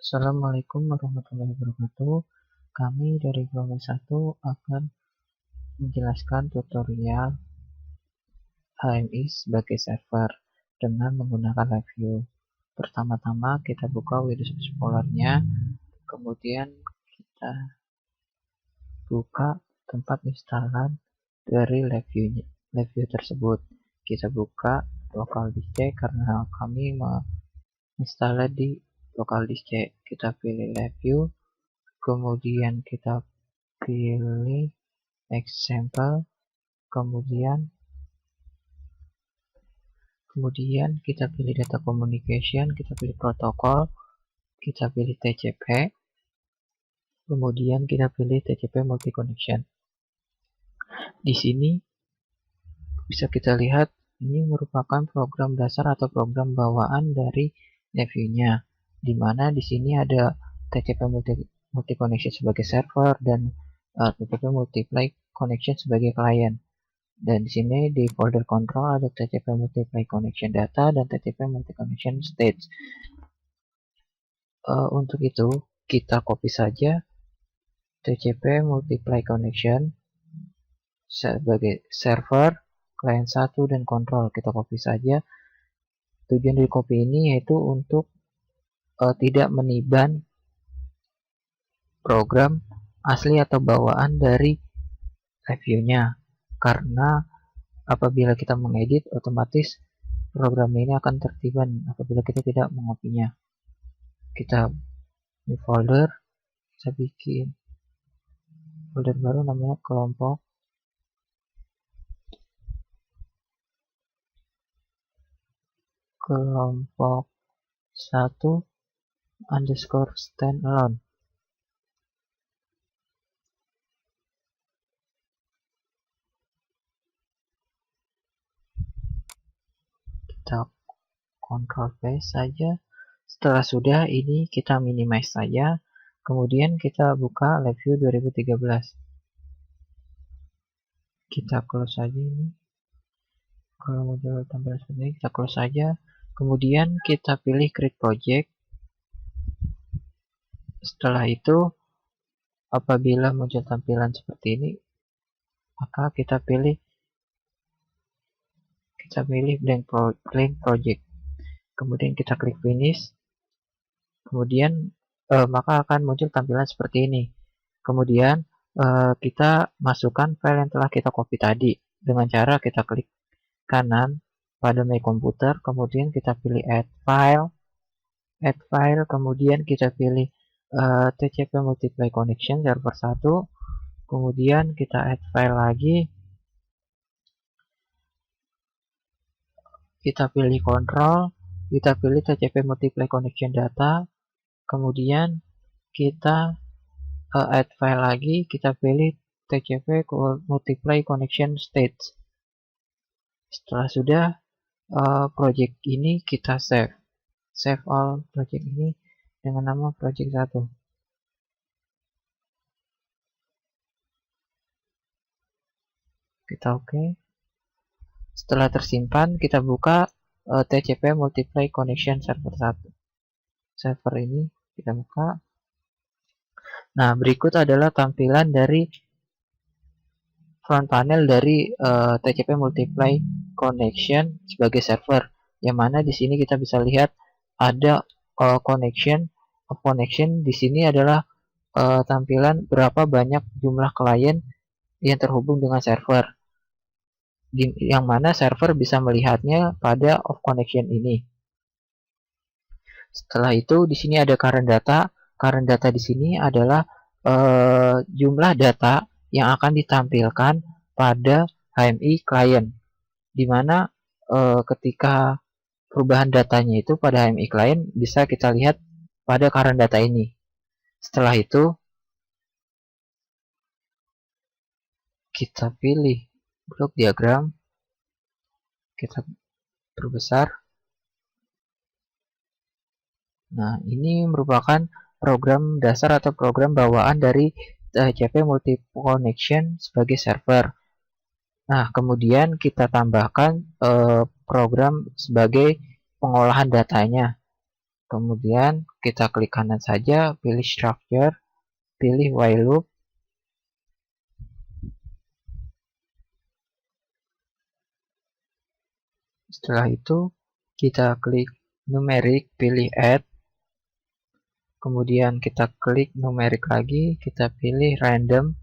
Assalamualaikum warahmatullahi wabarakatuh. Kami dari kelompok 1 akan menjelaskan tutorial HMI sebagai server dengan menggunakan LiveView. Pertama-tama kita buka Windows Explorer-nya, kemudian kita buka tempat instalan dari LiveView tersebut. Kita buka local disk C karena kami menginstalnya di local disk C. Kita pilih LiveView, kemudian kita pilih example, kemudian kita pilih data communication, kita pilih protokol, kita pilih TCP, kemudian kita pilih TCP multi connection. Di sini bisa kita lihat ini merupakan program dasar atau program bawaan dari LiveView-nya, di mana di sini ada TCP multi connection sebagai server dan TCP multiply connection sebagai client. Dan di sini di folder control ada TCP multiply connection data dan TCP multi connection states. Untuk itu kita copy saja TCP multiply connection sebagai server, client 1 dan control. Kita copy saja. Tujuan dari copy ini yaitu untuk tidak meniban program asli atau bawaan dari LiveView-nya. Karena apabila kita mengedit, otomatis program ini akan tertiban apabila kita tidak mengopinya. Kita new folder, kita bikin folder baru namanya kelompok kelompok 1 underscore standalone. Kita Ctrl V saja. Setelah sudah, ini kita minimize saja. Kemudian kita buka LiveView 2013. Kita close saja ini. Kalau model tampilan seperti ini, kita close saja. Kemudian kita pilih create project. Setelah itu, apabila muncul tampilan seperti ini, maka kita pilih blank project. Kemudian kita klik finish. Kemudian maka akan muncul tampilan seperti ini. Kemudian kita masukkan file yang telah kita copy tadi dengan cara kita klik kanan pada My Computer, kemudian kita pilih add file, kemudian kita pilih TCP multiply connection server 1, kemudian kita add file lagi, kita pilih control, kita pilih TCP multiply connection data, kemudian kita add file lagi, kita pilih TCP multiply connection states. Setelah sudah, project ini kita save all project ini dengan nama project 1. Kita oke. Setelah tersimpan, kita buka TCP multiply connection server 1. Server ini kita buka. Nah, berikut adalah tampilan dari front panel dari TCP multiply connection sebagai server, yang mana di sini kita bisa lihat ada connection di sini adalah tampilan berapa banyak jumlah klien yang terhubung dengan server, yang mana server bisa melihatnya pada off connection ini. Setelah itu di sini ada current data. Current data di sini adalah jumlah data yang akan ditampilkan pada HMI client, di mana ketika perubahan datanya itu pada HMI client bisa kita lihat pada current data ini. Setelah itu kita pilih block diagram, kita perbesar. Nah, ini merupakan program dasar atau program bawaan dari TCP multi connection sebagai server. Nah, kemudian kita tambahkan program sebagai pengolahan datanya. Kemudian kita klik kanan saja, pilih structure, pilih while loop. Setelah itu kita klik numeric, pilih add. Kemudian kita klik numeric lagi, kita pilih random.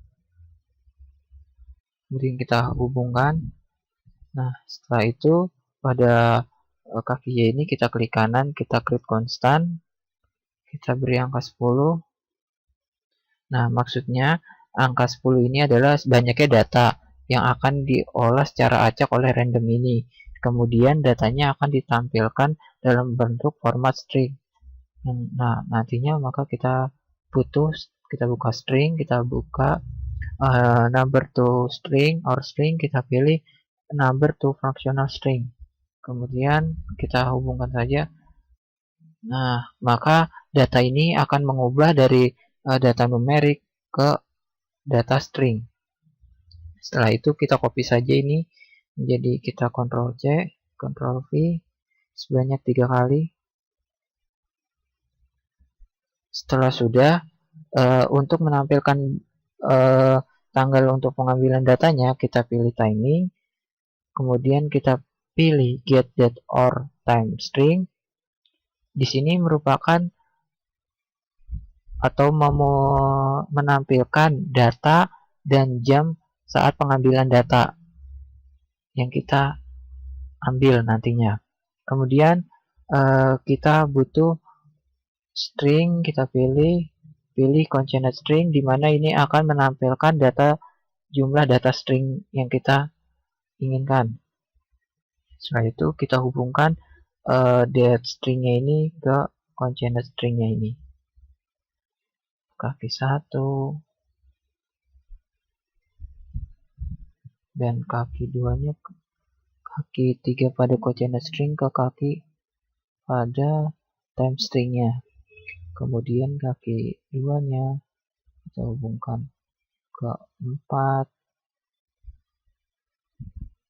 Kemudian kita hubungkan. Nah, setelah itu pada kaki Y ini kita klik kanan, kita create constant. Kita beri angka 10. Nah, maksudnya angka 10 ini adalah banyaknya data yang akan diolah secara acak oleh random ini. Kemudian datanya akan ditampilkan dalam bentuk format string. Nah, nantinya maka kita buka string, kita buka number to string or string, kita pilih number to functional string. Kemudian kita hubungkan saja. Nah, maka data ini akan mengubah dari data numerik ke data string. Setelah itu kita copy saja ini, jadi kita Ctrl C, Ctrl V sebanyak 3 kali. Setelah sudah, untuk menampilkan tanggal untuk pengambilan datanya, kita pilih timing, kemudian kita pilih get date or time string. Di sini merupakan atau menampilkan data dan jam saat pengambilan data yang kita ambil nantinya. Kemudian kita butuh string, kita pilih concatenate string, di mana ini akan menampilkan jumlah data string yang kita inginkan. Setelah itu kita hubungkan date stringnya ini ke concatenate stringnya ini. Kaki 1 dan kaki 2-nya, kaki 3 pada concatenate string ke kaki pada time stringnya. Kemudian kaki 2-nya kita hubungkan ke 4,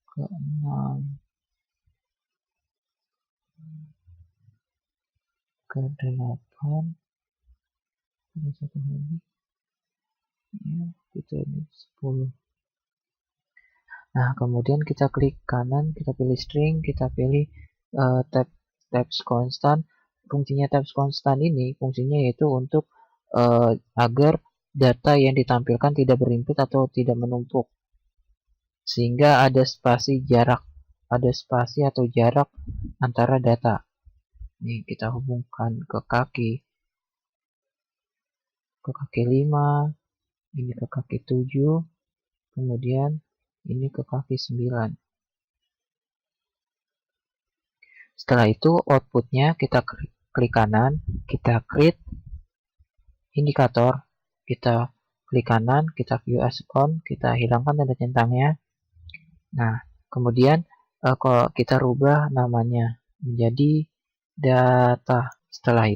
ke 6, ke 8, ada satu lagi ya, kita ini 10. Nah, kemudian kita klik kanan, kita pilih string, kita pilih types constant. Fungsinya types constant ini fungsinya yaitu untuk agar data yang ditampilkan tidak berinput atau tidak menumpuk, sehingga ada spasi atau jarak antara data. Ini kita hubungkan ke kaki 5, ini ke kaki 7, kemudian ini ke kaki 9. Setelah itu outputnya kita klik kanan, kita create indikator, kita klik kanan, kita view as on, kita hilangkan tanda centangnya. Nah, kemudian kalau kita rubah namanya menjadi data. Setelah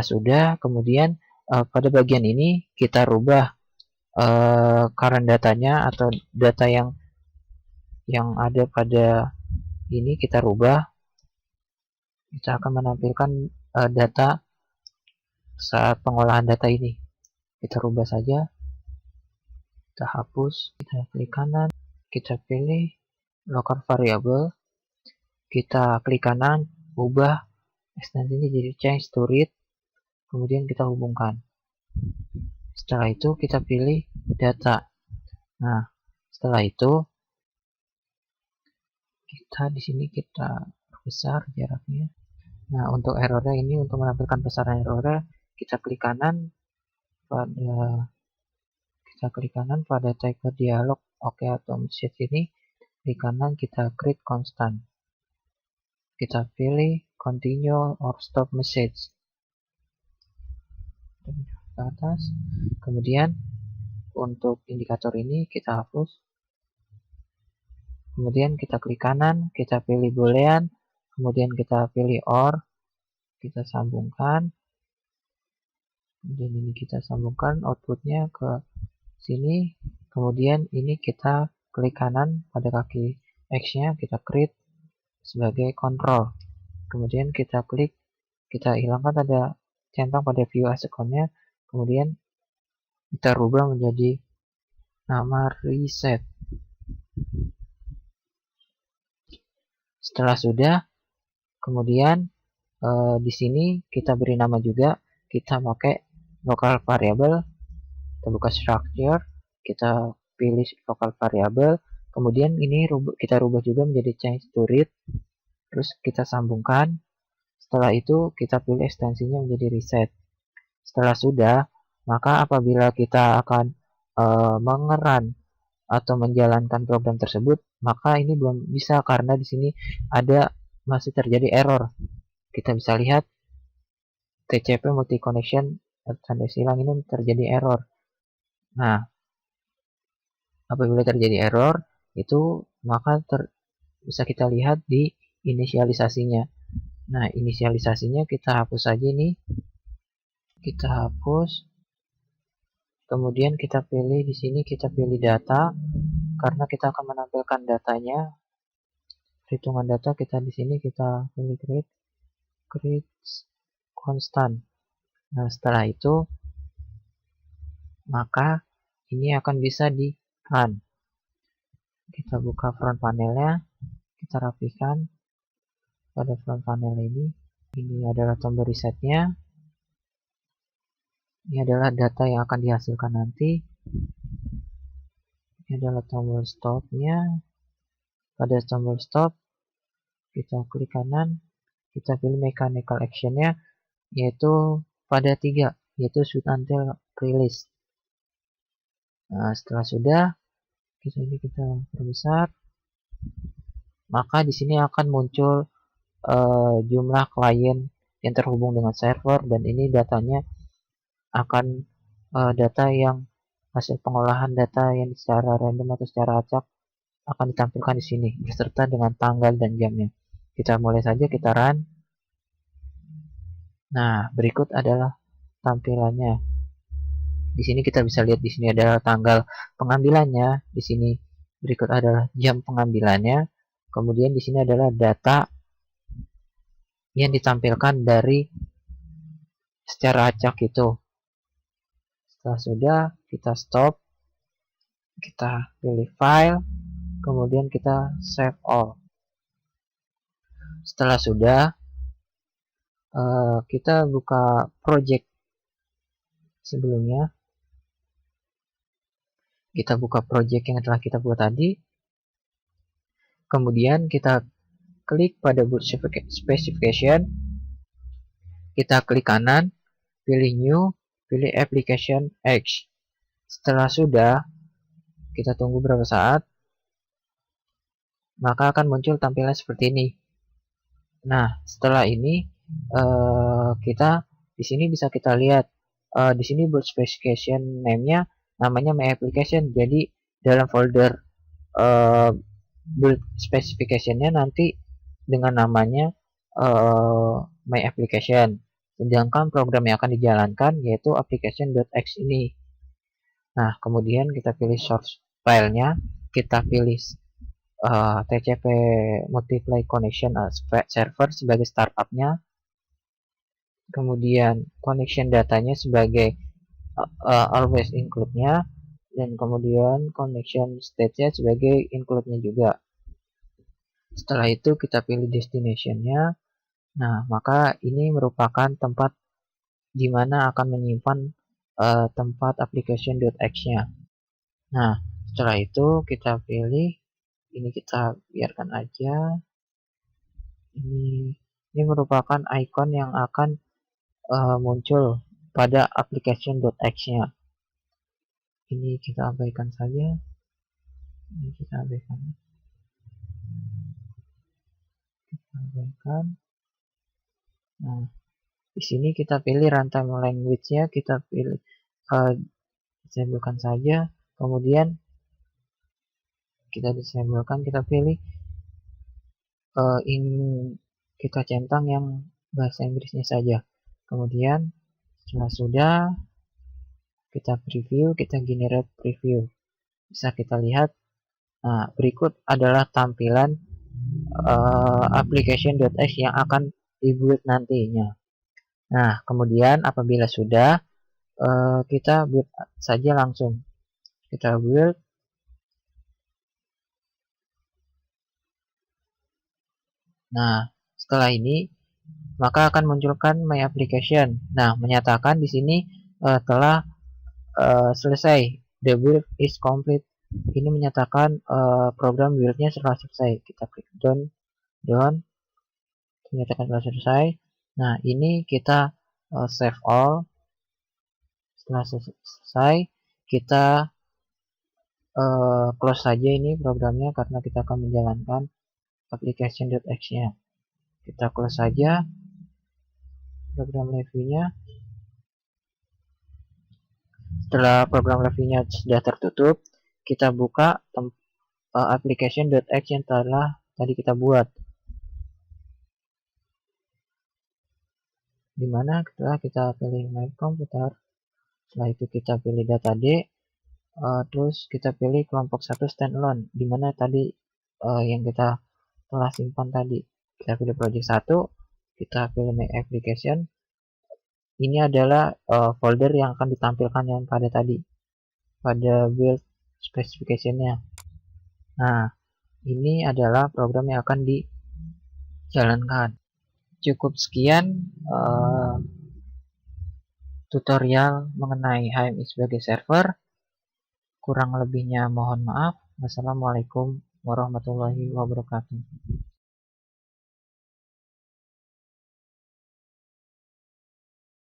sudah, kemudian pada bagian ini kita rubah current datanya atau data yang ada pada ini kita rubah. Kita akan menampilkan data saat pengolahan data ini. Kita rubah saja, kita hapus, kita klik kanan, kita pilih local variable, kita klik kanan, ubah ekstensinya jadi change to read, kemudian kita hubungkan. Setelah itu kita pilih data. Nah, setelah itu kita di sini kita besar jaraknya. Nah, untuk errornya ini, untuk menampilkan besaran errornya, kita klik kanan pada type dialog OK atau message ini, klik kanan kita create constant. Kita pilih continue or stop message ke atas. Kemudian untuk indikator ini kita hapus. Kemudian kita klik kanan, kita pilih boolean, kemudian kita pilih OR, kita sambungkan. Kemudian ini kita sambungkan outputnya ke sini. Kemudian ini kita klik kanan pada kaki X-nya, kita create sebagai control. Kemudian kita klik kita hilangkan ada centang pada view as account-nya, kemudian kita rubah menjadi nama reset. Setelah sudah, kemudian di sini kita beri nama juga, kita pakai local variable, kita buka structure, kita pilih local variable, kemudian ini kita rubah juga menjadi change to read, terus kita sambungkan. Setelah itu kita pilih ekstensinya menjadi reset. Setelah sudah, maka apabila kita akan mengerun atau menjalankan program tersebut, maka ini belum bisa karena di sini masih terjadi error. Kita bisa lihat TCP multi connection tanda silang ini terjadi error. Nah, apabila terjadi error itu maka bisa kita lihat di inisialisasinya. Nah, inisialisasinya kita hapus saja ini. Kita hapus. Kemudian kita pilih di sini, kita pilih data karena kita akan menampilkan datanya. Perhitungan data kita di sini kita pilih create constant. Nah, setelah itu maka ini akan bisa di run. Kita buka front panelnya, kita rapikan pada front panel ini. Ini adalah tombol resetnya. Ini adalah data yang akan dihasilkan nanti. Ini adalah tombol stopnya. Pada tombol stop, kita klik kanan, kita pilih mechanical actionnya, yaitu pada 3, yaitu shoot until release. Nah, setelah sudah, kita perbesar, maka di sini akan muncul jumlah klien yang terhubung dengan server, dan ini datanya akan data yang hasil pengolahan data yang secara random atau secara acak akan ditampilkan di sini beserta dengan tanggal dan jamnya. Kita mulai saja, kita run. Nah, berikut adalah tampilannya. Di sini kita bisa lihat di sini adalah tanggal pengambilannya, di sini berikut adalah jam pengambilannya. Kemudian di sini adalah data yang ditampilkan dari secara acak itu. Setelah sudah, kita stop, kita pilih file, kemudian kita save all. Setelah sudah, kita buka project sebelumnya. Kita buka project yang telah kita buat tadi. Kemudian kita klik pada boot specification. Kita klik kanan, pilih new, pilih application X. Setelah sudah, kita tunggu beberapa saat, maka akan muncul tampilan seperti ini. Nah, setelah ini kita di sini bisa kita lihat di sini build specification name-nya namanya my application. Jadi dalam folder build specification-nya nanti dengan namanya my application. Sedangkan program yang akan dijalankan yaitu application.x ini. Nah, kemudian kita pilih source filenya, kita pilih TCP multiply connection server sebagai startupnya, kemudian connection datanya sebagai always include-nya, dan kemudian connection state-nya sebagai include-nya juga. Setelah itu kita pilih destination-nya. Nah, maka ini merupakan tempat di mana akan menyimpan tempat application.x-nya. Nah, setelah itu kita pilih, ini kita biarkan aja. Ini merupakan icon yang akan muncul pada application.x-nya. Ini kita abaikan saja. Ini kita abaikan. Nah, di sini kita pilih runtime language-nya, kita pilih disablekan saja. Kemudian kita disablekan, kita pilih kita centang yang bahasa Inggrisnya saja. Kemudian setelah sudah, kita preview, kita generate preview. Bisa kita lihat. Nah, berikut adalah tampilan application.x yang akan dibuat nantinya. Nah, kemudian apabila sudah, kita build saja langsung. Kita build. Nah, setelah ini maka akan munculkan my application. Nah, menyatakan di sini telah selesai. The build is complete. Ini menyatakan program buildnya telah selesai. Kita klik done, menyatakan telah selesai. Nah, ini kita save all. Setelah selesai, kita close saja ini programnya karena kita akan menjalankan application.x-nya. Kita close saja program reviewnya. Setelah program reviewnya sudah tertutup, kita buka application.x yang telah tadi kita buat. Dimana setelah kita pilih my computer, setelah itu kita pilih data D, terus kita pilih kelompok 1 standalone, dimana tadi yang kita telah simpan tadi. Kita pilih project 1, kita pilih my application. Ini adalah folder yang akan ditampilkan yang pada tadi, pada build specification-nya. Nah, ini adalah program yang akan dijalankan. Cukup sekian tutorial mengenai HMI sebagai server. Kurang lebihnya mohon maaf. Wassalamualaikum warahmatullahi wabarakatuh.